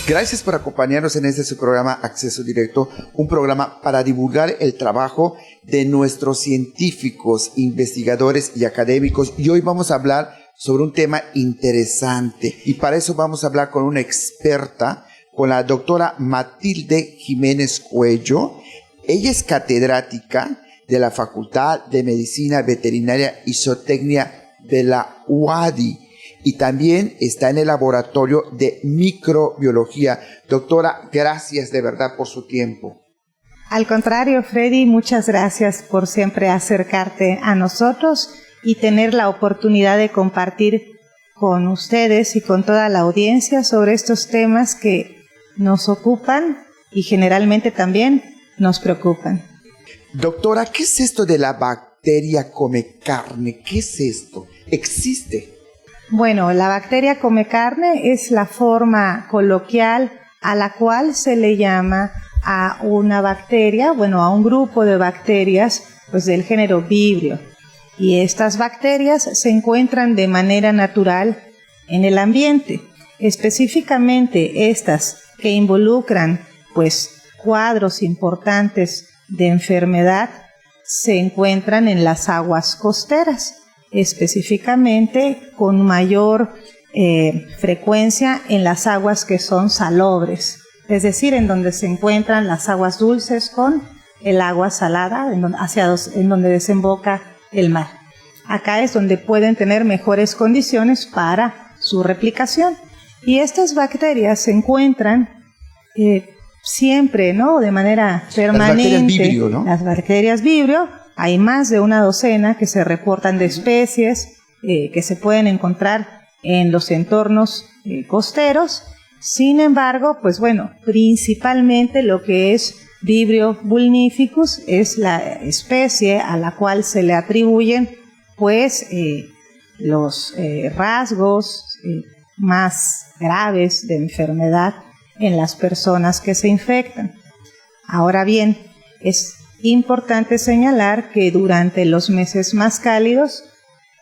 Gracias por acompañarnos en este su programa Acceso Directo, un programa para divulgar el trabajo de nuestros científicos, investigadores y académicos. Y hoy vamos a hablar sobre un tema interesante. Y para eso vamos a hablar con una experta, con la doctora Matilde Jiménez Cuello. Ella es catedrática de la Facultad de Medicina Veterinaria y Zootecnia de la UADY. Y también está en el laboratorio de microbiología. Doctora, gracias de verdad por su tiempo. Al contrario, Freddy, muchas gracias por siempre acercarte a nosotros y tener la oportunidad de compartir con ustedes y con toda la audiencia sobre estos temas que nos ocupan y generalmente también nos preocupan. Doctora, ¿qué es esto de la bacteria come carne? ¿Qué es esto? ¿Existe? Bueno, la bacteria come carne es la forma coloquial a la cual se le llama a una bacteria, a un grupo de bacterias, pues del género Vibrio. Y estas bacterias se encuentran de manera natural en el ambiente. Específicamente estas que involucran, pues, cuadros importantes de enfermedad se encuentran en las aguas costeras, específicamente con mayor frecuencia en las aguas que son salobres, es decir, en donde se encuentran las aguas dulces con el agua salada, en donde desemboca el mar. Acá es donde pueden tener mejores condiciones para su replicación. Y estas bacterias se encuentran siempre, ¿no?, de manera permanente. Las bacterias Vibrio, ¿no? Las bacterias Vibrio. Hay más de una docena que se reportan de especies que se pueden encontrar en los entornos costeros. Sin embargo, principalmente lo que es Vibrio vulnificus es la especie a la cual se le atribuyen los rasgos más graves de enfermedad en las personas que se infectan. Ahora bien, es importante señalar que durante los meses más cálidos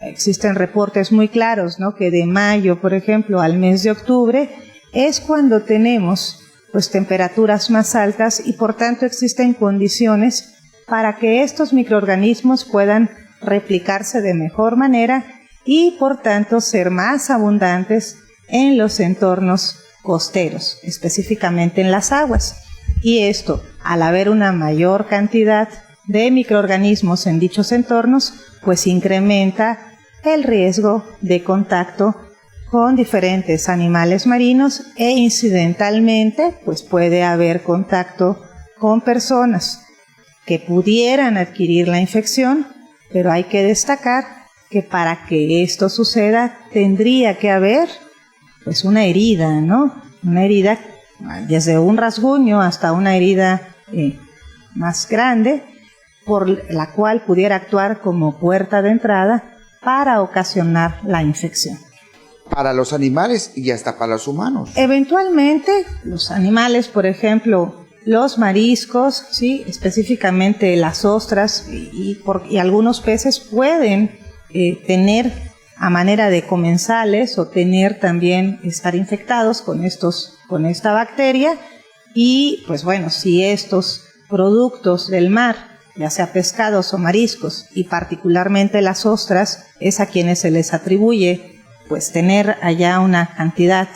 existen reportes muy claros, ¿no?, que de mayo, por ejemplo, al mes de octubre es cuando tenemos temperaturas más altas y por tanto existen condiciones para que estos microorganismos puedan replicarse de mejor manera y por tanto ser más abundantes en los entornos costeros, específicamente en las aguas. Y esto, al haber una mayor cantidad de microorganismos en dichos entornos, pues incrementa el riesgo de contacto con diferentes animales marinos e incidentalmente, pues puede haber contacto con personas que pudieran adquirir la infección, pero hay que destacar que para que esto suceda tendría que haber pues una herida, ¿no? Una herida desde un rasguño hasta una herida más grande, por la cual pudiera actuar como puerta de entrada para ocasionar la infección. Para los animales y hasta para los humanos. Eventualmente, los animales, por ejemplo, los mariscos, ¿sí?, específicamente las ostras y algunos peces pueden tener a manera de comensales o estar infectados con esta bacteria. Y si estos productos del mar, ya sea pescados o mariscos, y particularmente las ostras, es a quienes se les atribuye tener allá una cantidad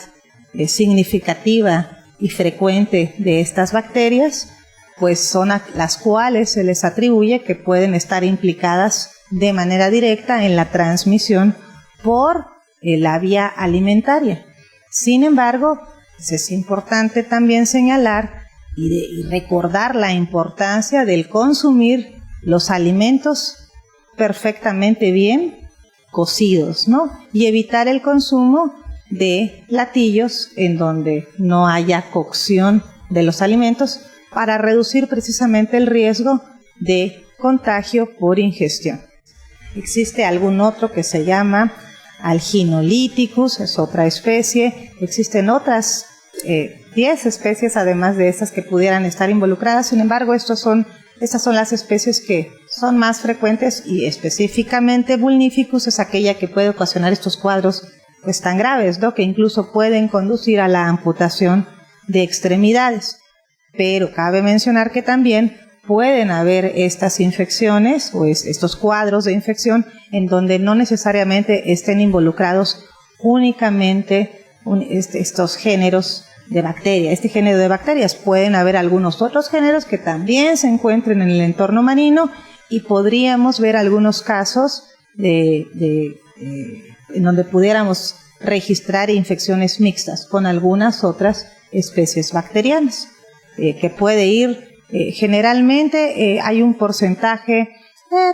significativa y frecuente de estas bacterias, pues son a las cuales se les atribuye que pueden estar implicadas de manera directa en la transmisión por la vía alimentaria. Sin embargo, es importante también señalar y recordar la importancia del consumir los alimentos perfectamente bien cocidos, ¿no? Y evitar el consumo de platillos en donde no haya cocción de los alimentos para reducir precisamente el riesgo de contagio por ingestión. Existe algún otro que se llama Alginoliticus, es otra especie. Existen otras 10 especies además de estas que pudieran estar involucradas. Sin embargo, estas son las especies que son más frecuentes, y específicamente Vulnificus es aquella que puede ocasionar estos cuadros tan graves, ¿no?, que incluso pueden conducir a la amputación de extremidades. Pero cabe mencionar que también pueden haber estas infecciones o estos cuadros de infección en donde no necesariamente estén involucrados únicamente estos géneros de bacterias. Este género de bacterias, pueden haber algunos otros géneros que también se encuentren en el entorno marino y podríamos ver algunos casos en donde pudiéramos registrar infecciones mixtas con algunas otras especies bacterianas, que puede ir, generalmente hay un porcentaje,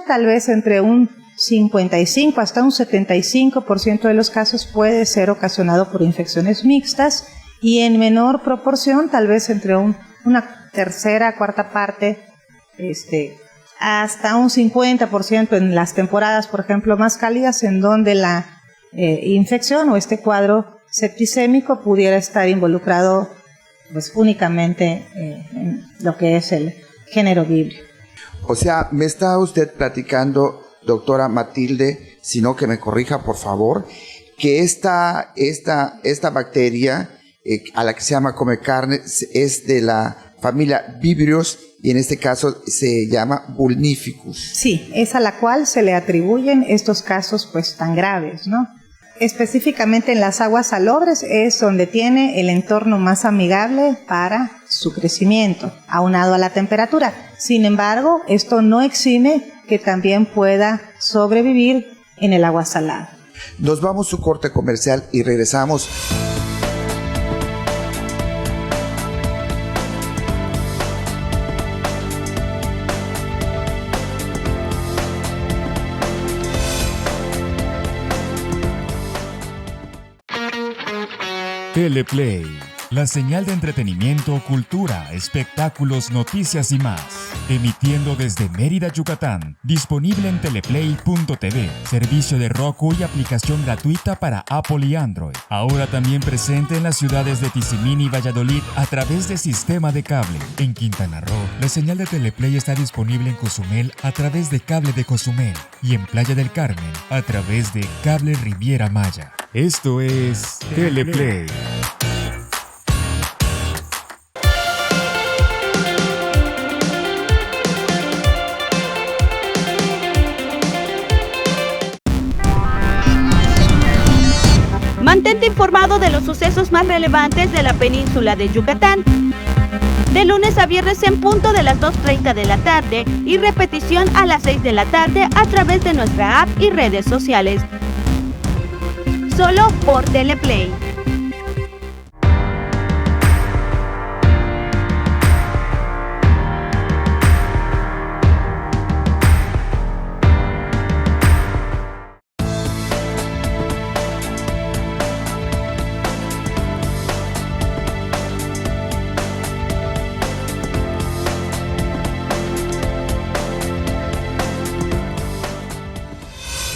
tal vez entre un 55 hasta un 75% de los casos puede ser ocasionado por infecciones mixtas, y en menor proporción, tal vez entre una tercera, cuarta parte, hasta un 50% en las temporadas, por ejemplo, más cálidas, en donde la infección o este cuadro septicémico pudiera estar involucrado pues únicamente en lo que es el género vibrio. O sea, me está usted platicando, doctora Matilde, si no que me corrija por favor, que esta bacteria a la que se llama come carne es de la familia Vibrios y en este caso se llama Vulnificus. Sí, es a la cual se le atribuyen estos casos pues tan graves, ¿no? Específicamente en las aguas salobres es donde tiene el entorno más amigable para su crecimiento, aunado a la temperatura. Sin embargo, esto no exime que también pueda sobrevivir en el agua salada. Nos vamos a su corte comercial y regresamos. Teleplay, la señal de entretenimiento, cultura, espectáculos, noticias y más. Emitiendo desde Mérida, Yucatán. Disponible en teleplay.tv, servicio de Roku y aplicación gratuita para Apple y Android. Ahora también presente en las ciudades de Tizimín y Valladolid a través de sistema de cable. En Quintana Roo, la señal de Teleplay está disponible en Cozumel a través de cable de Cozumel y en Playa del Carmen a través de cable Riviera Maya. Esto es Teleplay. Mantente informado de los sucesos más relevantes de la península de Yucatán. De lunes a viernes en punto de las 2:30 de la tarde y repetición a las 6 de la tarde a través de nuestra app y redes sociales. Solo por Teleplay.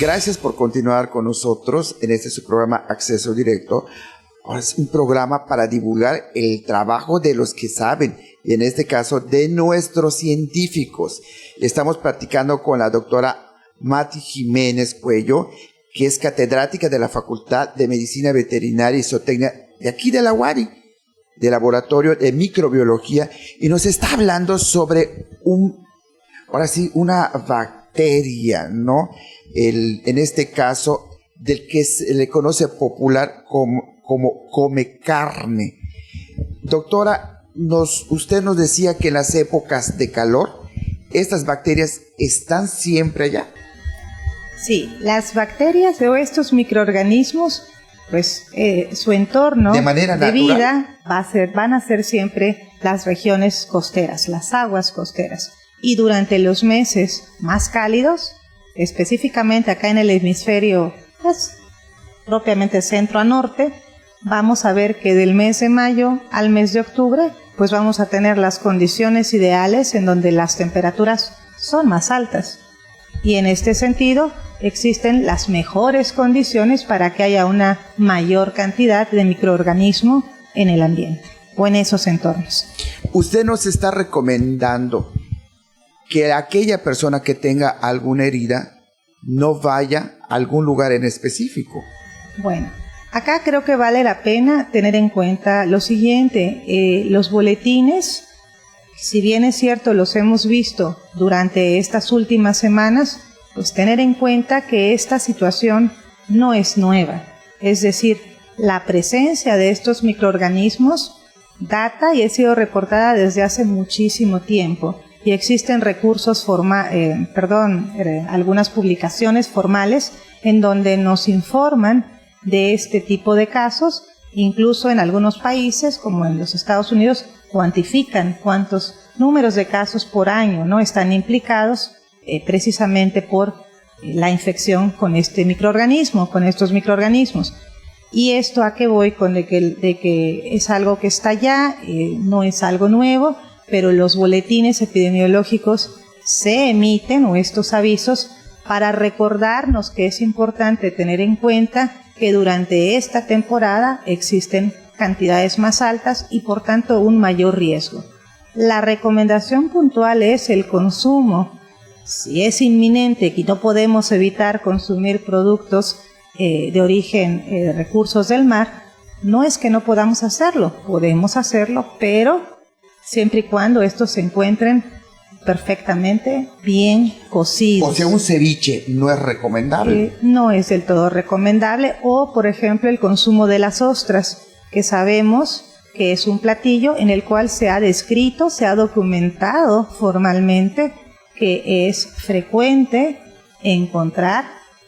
Gracias por continuar con nosotros en este su programa Acceso Directo. Ahora es un programa para divulgar el trabajo de los que saben, y en este caso de nuestros científicos. Estamos platicando con la doctora Mati Jiménez Cuello, que es catedrática de la Facultad de Medicina Veterinaria y Zootecnia de aquí de la UARI, del Laboratorio de Microbiología, y nos está hablando sobre una bacteria, ¿no? En este caso, del que se le conoce popular como come carne. Doctora, usted nos decía que en las épocas de calor, ¿estas bacterias están siempre allá? Sí, las bacterias o estos microorganismos, pues su entorno de vida van a ser siempre las regiones costeras, las aguas costeras. Y durante los meses más cálidos, específicamente acá en el hemisferio, pues, propiamente centro a norte, vamos a ver que del mes de mayo al mes de octubre, pues vamos a tener las condiciones ideales en donde las temperaturas son más altas. Y en este sentido, existen las mejores condiciones para que haya una mayor cantidad de microorganismos en el ambiente o en esos entornos. Usted nos está recomendando que aquella persona que tenga alguna herida no vaya a algún lugar en específico. Bueno, Acá creo que vale la pena tener en cuenta lo siguiente, los boletines, si bien es cierto los hemos visto durante estas últimas semanas, pues tener en cuenta que esta situación no es nueva, es decir, la presencia de estos microorganismos data y ha sido reportada desde hace muchísimo tiempo y existen recursos algunas publicaciones formales en donde nos informan de este tipo de casos, incluso en algunos países como en los Estados Unidos cuantifican cuántos números de casos por año no están implicados precisamente por la infección con este microorganismo, con estos microorganismos. Y esto a qué voy con de que es algo que está ya, no es algo nuevo, pero los boletines epidemiológicos se emiten, o estos avisos, para recordarnos que es importante tener en cuenta que durante esta temporada existen cantidades más altas y por tanto un mayor riesgo. La recomendación puntual es el consumo. Si es inminente y no podemos evitar consumir productos de origen de recursos del mar, no es que no podamos hacerlo, podemos hacerlo, pero siempre y cuando estos se encuentren perfectamente bien cocidos. O sea, un ceviche no es recomendable. No es del todo recomendable. O, por ejemplo, el consumo de las ostras, que sabemos que es un platillo en el cual se ha descrito, se ha documentado formalmente que es frecuente encontrar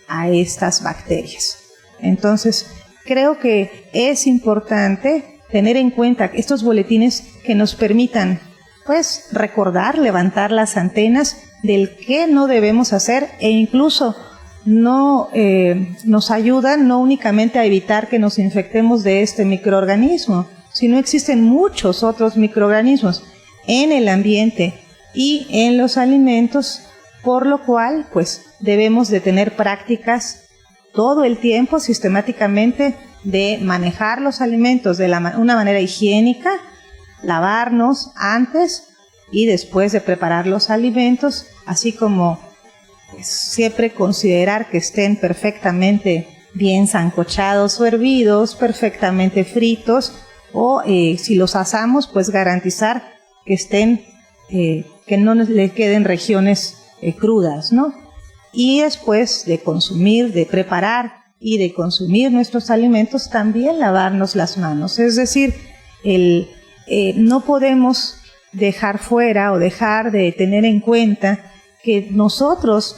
a estas bacterias. Entonces, creo que es importante tener en cuenta estos boletines que nos permitan pues recordar, levantar las antenas del qué no debemos hacer e incluso nos ayudan no únicamente a evitar que nos infectemos de este microorganismo, sino existen muchos otros microorganismos en el ambiente y en los alimentos, por lo cual pues debemos de tener prácticas todo el tiempo sistemáticamente de manejar los alimentos de una manera higiénica, lavarnos antes y después de preparar los alimentos, así como pues, siempre considerar que estén perfectamente bien sancochados o hervidos, perfectamente fritos, o si los asamos, pues garantizar que estén, que no le queden regiones crudas, ¿no? Y después de consumir, de preparar y de consumir nuestros alimentos, también lavarnos las manos. Es decir, no podemos dejar fuera o dejar de tener en cuenta que nosotros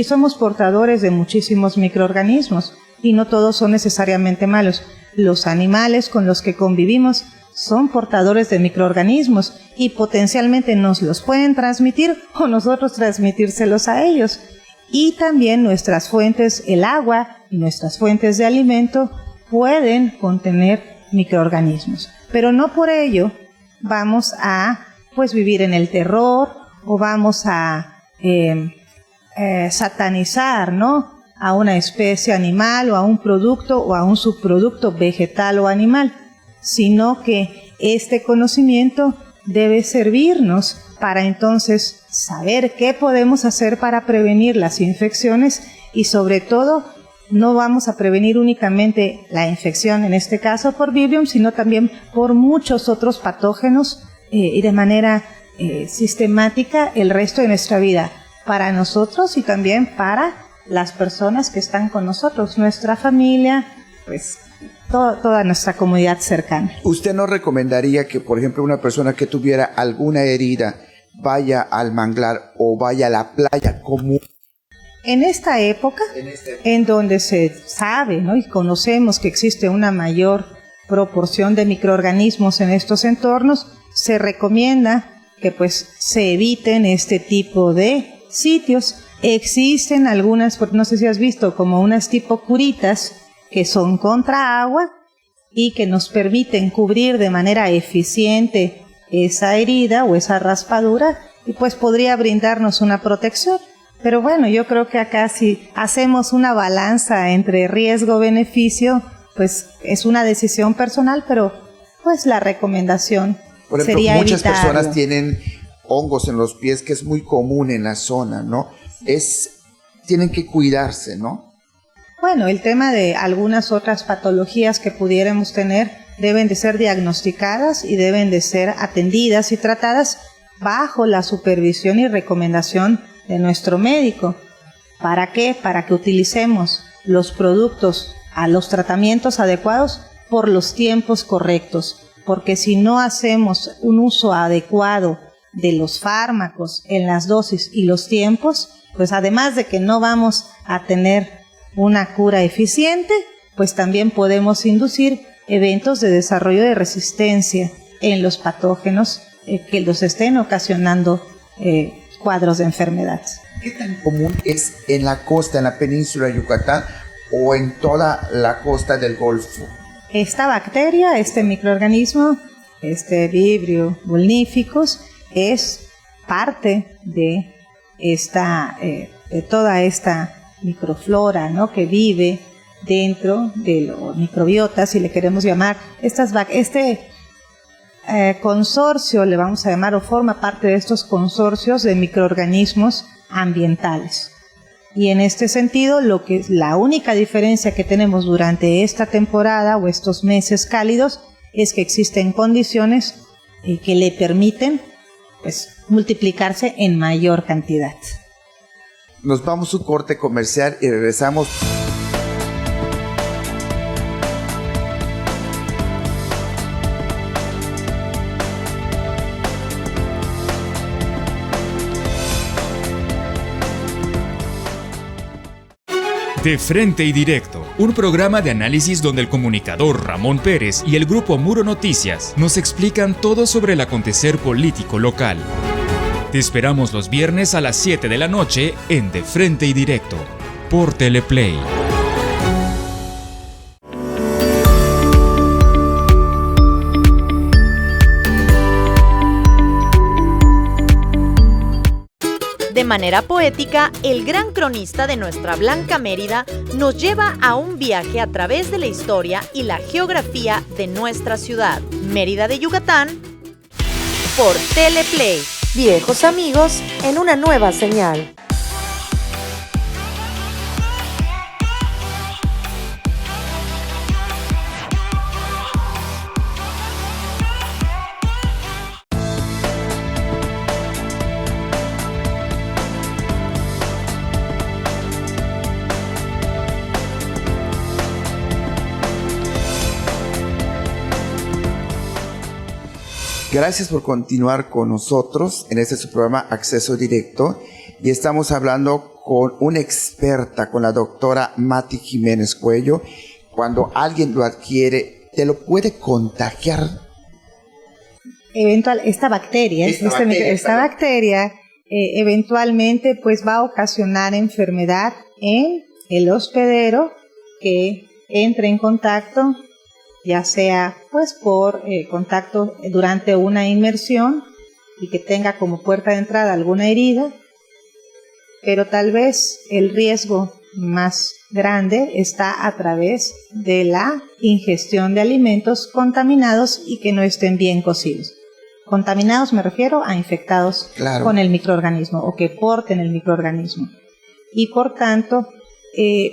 somos portadores de muchísimos microorganismos y no todos son necesariamente malos. Los animales con los que convivimos son portadores de microorganismos y potencialmente nos los pueden transmitir o nosotros transmitírselos a ellos. Y también nuestras fuentes, el agua y nuestras fuentes de alimento pueden contener microorganismos. Pero no por ello vamos a pues vivir en el terror o vamos a satanizar, ¿no?, a una especie animal o a un producto o a un subproducto vegetal o animal, sino que este conocimiento debe servirnos para entonces saber qué podemos hacer para prevenir las infecciones y sobre todo no vamos a prevenir únicamente la infección, en este caso por Vibrio, sino también por muchos otros patógenos y de manera sistemática el resto de nuestra vida, para nosotros y también para las personas que están con nosotros, nuestra familia, pues toda nuestra comunidad cercana. ¿Usted no recomendaría que, por ejemplo, una persona que tuviera alguna herida vaya al manglar o vaya a la playa común? En esta época, en donde se sabe, ¿no?, y conocemos que existe una mayor proporción de microorganismos en estos entornos, se recomienda que pues se eviten este tipo de sitios. Existen algunas, no sé si has visto, como unas tipo curitas que son contra agua y que nos permiten cubrir de manera eficiente esa herida o esa raspadura y pues podría brindarnos una protección. Pero bueno, yo creo que acá si hacemos una balanza entre riesgo-beneficio, pues es una decisión personal, pero pues la recomendación por ejemplo, sería muchas evitarlo. personas tienen hongos en los pies, que es muy común en la zona, ¿no? Tienen que cuidarse, ¿no? Bueno, el tema de algunas otras patologías que pudiéramos tener deben de ser diagnosticadas y deben de ser atendidas y tratadas bajo la supervisión y recomendación de nuestro médico. ¿Para qué? Para que utilicemos los productos a los tratamientos adecuados por los tiempos correctos, porque si no hacemos un uso adecuado de los fármacos en las dosis y los tiempos, pues además de que no vamos a tener una cura eficiente, pues también podemos inducir eventos de desarrollo de resistencia en los patógenos que los estén ocasionando cuadros de enfermedad. ¿Qué tan común es en la costa, en la península de Yucatán o en toda la costa del Golfo? Esta bacteria, este microorganismo, Vibrio vulnificus, es parte de toda esta microflora, ¿no?, que vive dentro de los microbiotas, si le queremos llamar. Consorcio, le vamos a llamar, o forma parte de estos consorcios de microorganismos ambientales. Y en este sentido, la única diferencia que tenemos durante esta temporada o estos meses cálidos es que existen condiciones que le permiten, pues, multiplicarse en mayor cantidad. Nos vamos a un corte comercial y regresamos. De Frente y Directo, un programa de análisis donde el comunicador Ramón Pérez y el grupo Muro Noticias nos explican todo sobre el acontecer político local. Te esperamos los viernes a las 7 de la noche en De Frente y Directo, por Teleplay. De manera poética, el gran cronista de nuestra Blanca Mérida nos lleva a un viaje a través de la historia y la geografía de nuestra ciudad, Mérida de Yucatán, por Teleplay. Viejos amigos en una nueva señal. Gracias por continuar con nosotros en este su programa Acceso Directo, y estamos hablando con una experta, con la doctora Mati Jiménez Cuello. Cuando alguien lo adquiere, ¿te lo puede contagiar? Esta bacteria eventualmente pues va a ocasionar enfermedad en el hospedero que entre en contacto, ya sea pues por contacto durante una inmersión y que tenga como puerta de entrada alguna herida, pero tal vez el riesgo más grande está a través de la ingestión de alimentos contaminados y que no estén bien cocidos. Contaminados me refiero a infectados con el microorganismo o que porten el microorganismo. Y por tanto,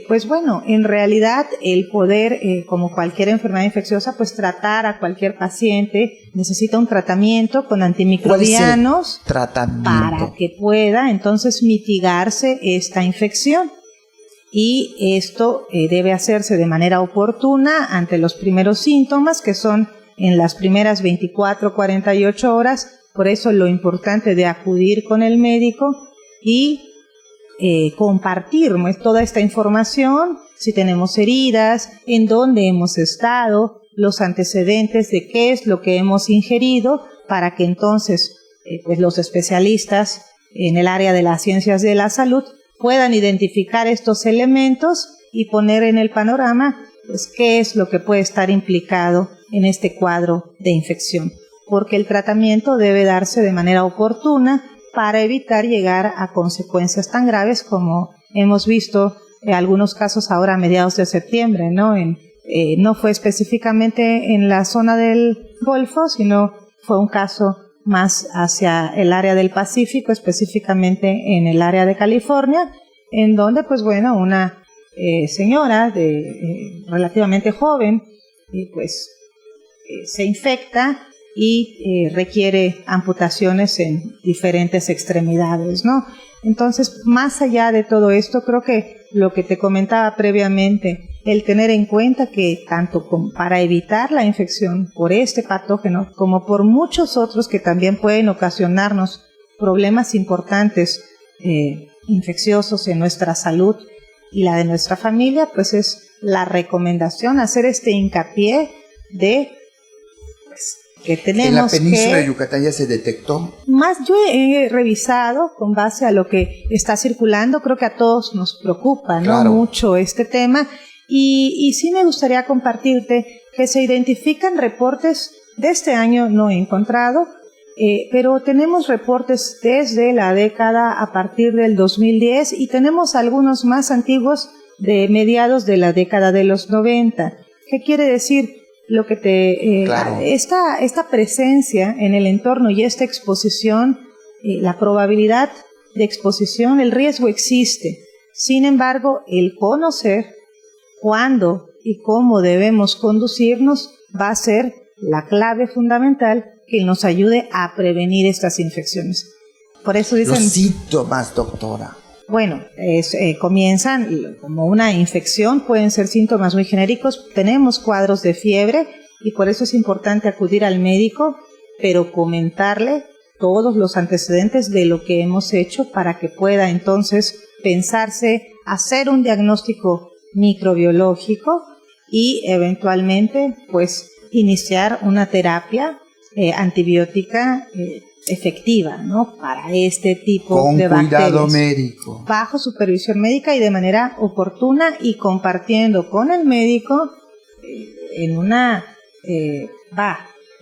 pues bueno, en realidad el poder, como cualquier enfermedad infecciosa, pues tratar a cualquier paciente necesita un tratamiento con antimicrobianos para que pueda entonces mitigarse esta infección. Y esto debe hacerse de manera oportuna ante los primeros síntomas, que son en las primeras 24, 48 horas. Por eso lo importante de acudir con el médico y compartir toda esta información, si tenemos heridas, en dónde hemos estado, los antecedentes de qué es lo que hemos ingerido, para que entonces pues los especialistas en el área de las ciencias de la salud puedan identificar estos elementos y poner en el panorama pues qué es lo que puede estar implicado en este cuadro de infección, porque el tratamiento debe darse de manera oportuna para evitar llegar a consecuencias tan graves como hemos visto en algunos casos ahora a mediados de septiembre, ¿no? No fue específicamente en la zona del Golfo, sino fue un caso más hacia el área del Pacífico, específicamente en el área de California, en donde, pues bueno, una señora relativamente joven, se infecta y requiere amputaciones en diferentes extremidades, ¿no? Entonces, más allá de todo esto, creo que lo que te comentaba previamente, el tener en cuenta que tanto para evitar la infección por este patógeno, como por muchos otros que también pueden ocasionarnos problemas importantes infecciosos en nuestra salud y la de nuestra familia, pues es la recomendación hacer este hincapié de que tenemos en la península que, de Yucatán ya se detectó. Más yo he revisado con base a lo que está circulando, creo que a todos nos preocupa, ¿no? Claro. Mucho este tema, y sí me gustaría compartirte que se identifican reportes de este año, no he encontrado, pero tenemos reportes desde la década a partir del 2010 y tenemos algunos más antiguos de mediados de la década de los 90. ¿Qué quiere decir? Lo que Claro. esta presencia en el entorno y esta exposición, la probabilidad de exposición, el riesgo existe. Sin embargo, el conocer cuándo y cómo debemos conducirnos va a ser la clave fundamental que nos ayude a prevenir estas infecciones. Por eso dicen... Los síntomas, doctora. Bueno, comienzan como una infección, pueden ser síntomas muy genéricos, tenemos cuadros de fiebre y por eso es importante acudir al médico, pero comentarle todos los antecedentes de lo que hemos hecho para que pueda entonces pensarse hacer un diagnóstico microbiológico y eventualmente pues iniciar una terapia antibiótica efectiva, ¿no? Para este tipo de bacterias. Con cuidado médico. Bajo supervisión médica y de manera oportuna y compartiendo con el médico en una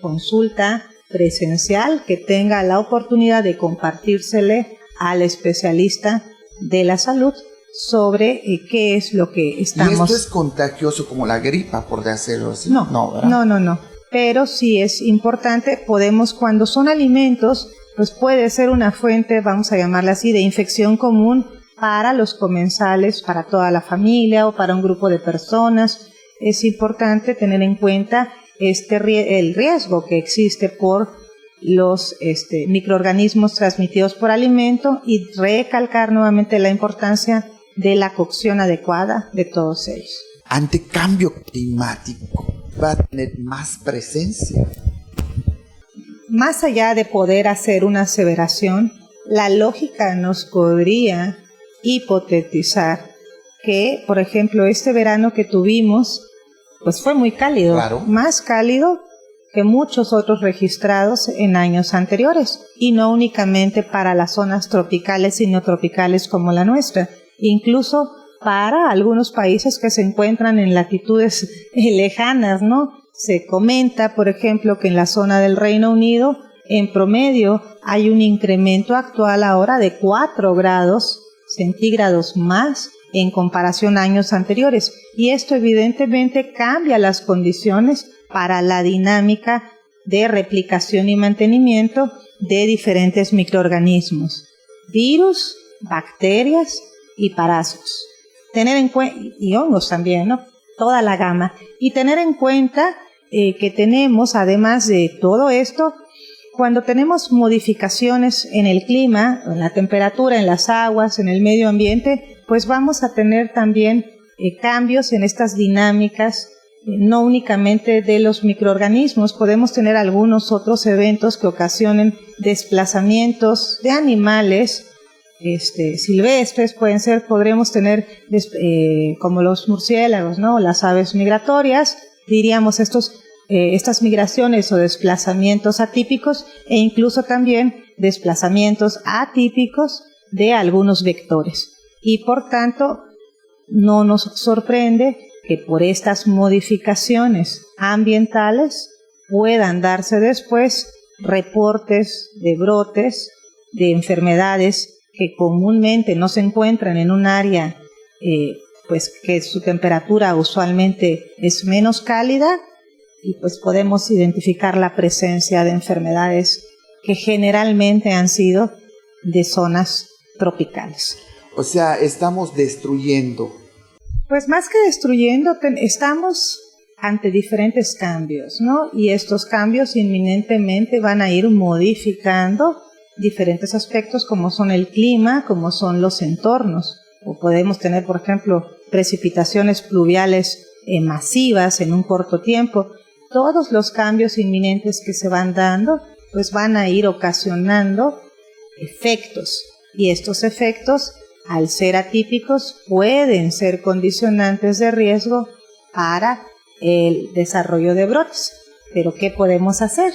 consulta presencial que tenga la oportunidad de compartírsele al especialista de la salud sobre qué es lo que estamos... ¿Y esto es contagioso como la gripa, por decirlo así? No, ¿verdad? no. Pero sí es importante, cuando son alimentos, pues puede ser una fuente, vamos a llamarla así, de infección común para los comensales, para toda la familia o para un grupo de personas. Es importante tener en cuenta el riesgo que existe por los microorganismos transmitidos por alimento y recalcar nuevamente la importancia de la cocción adecuada de todos ellos. Ante cambio climático, va a tener más presencia. Más allá de poder hacer una aseveración, la lógica nos podría hipotetizar que, por ejemplo, este verano que tuvimos, pues fue muy cálido, Claro. Más cálido que muchos otros registrados en años anteriores, y no únicamente para las zonas tropicales y neotropicales como la nuestra, incluso para algunos países que se encuentran en latitudes lejanas, ¿no? Se comenta, por ejemplo, que en la zona del Reino Unido, en promedio, hay un incremento actual ahora de 4 grados centígrados más en comparación a años anteriores. Y esto evidentemente cambia las condiciones para la dinámica de replicación y mantenimiento de diferentes microorganismos, virus, bacterias y parásitos. Tener en cuenta, y hongos también, ¿no? Toda la gama. Y tener en cuenta que tenemos, además de todo esto, cuando tenemos modificaciones en el clima, en la temperatura, en las aguas, en el medio ambiente, pues vamos a tener también cambios en estas dinámicas, no únicamente de los microorganismos, podemos tener algunos otros eventos que ocasionen desplazamientos de animales silvestres, podremos tener como los murciélagos, ¿no? Las aves migratorias, diríamos estas migraciones o desplazamientos atípicos e incluso también desplazamientos atípicos de algunos vectores. Y por tanto, no nos sorprende que por estas modificaciones ambientales puedan darse después reportes de brotes de enfermedades que comúnmente no se encuentran en un área pues que su temperatura usualmente es menos cálida, y pues podemos identificar la presencia de enfermedades que generalmente han sido de zonas tropicales. O sea, estamos destruyendo Pues más que destruyendo, estamos ante diferentes cambios, ¿no? Y estos cambios inminentemente van a ir modificando diferentes aspectos como son el clima, como son los entornos. O podemos tener, por ejemplo, precipitaciones pluviales masivas en un corto tiempo. Todos los cambios inminentes que se van dando, pues van a ir ocasionando efectos. Y estos efectos, al ser atípicos, pueden ser condicionantes de riesgo para el desarrollo de brotes. Pero ¿qué podemos hacer?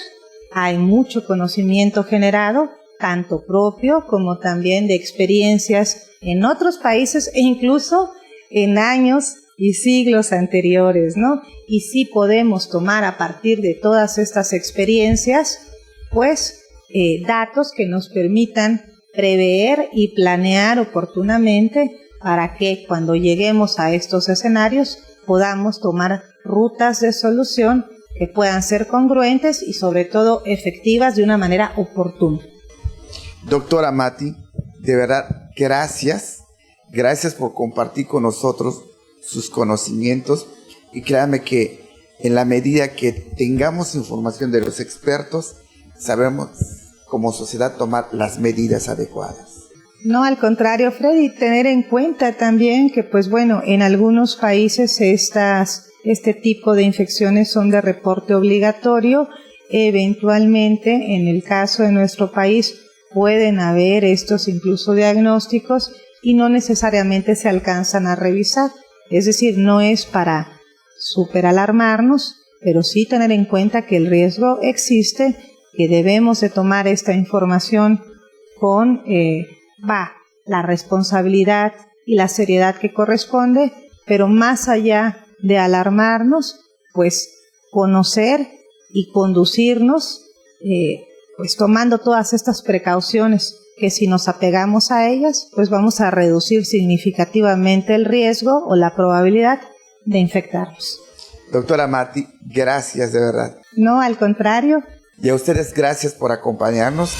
Hay mucho conocimiento generado, tanto propio como también de experiencias en otros países e incluso en años y siglos anteriores, ¿no? Y sí podemos tomar a partir de todas estas experiencias, pues, datos que nos permitan prever y planear oportunamente para que cuando lleguemos a estos escenarios podamos tomar rutas de solución que puedan ser congruentes y sobre todo efectivas de una manera oportuna. Doctora Mati, de verdad, gracias por compartir con nosotros sus conocimientos y créanme que en la medida que tengamos información de los expertos, sabremos como sociedad tomar las medidas adecuadas. No, al contrario, Freddy, tener en cuenta también que, pues bueno, en algunos países este tipo de infecciones son de reporte obligatorio. Eventualmente, en el caso de nuestro país, pueden haber estos incluso diagnósticos y no necesariamente se alcanzan a revisar. Es decir, no es para súper alarmarnos, pero sí tener en cuenta que el riesgo existe, que debemos de tomar esta información con la responsabilidad y la seriedad que corresponde, pero más allá de alarmarnos, pues conocer y conducirnos, pues tomando todas estas precauciones que si nos apegamos a ellas, pues vamos a reducir significativamente el riesgo o la probabilidad de infectarnos. Doctora Mati, gracias de verdad. No, al contrario. Y a ustedes gracias por acompañarnos.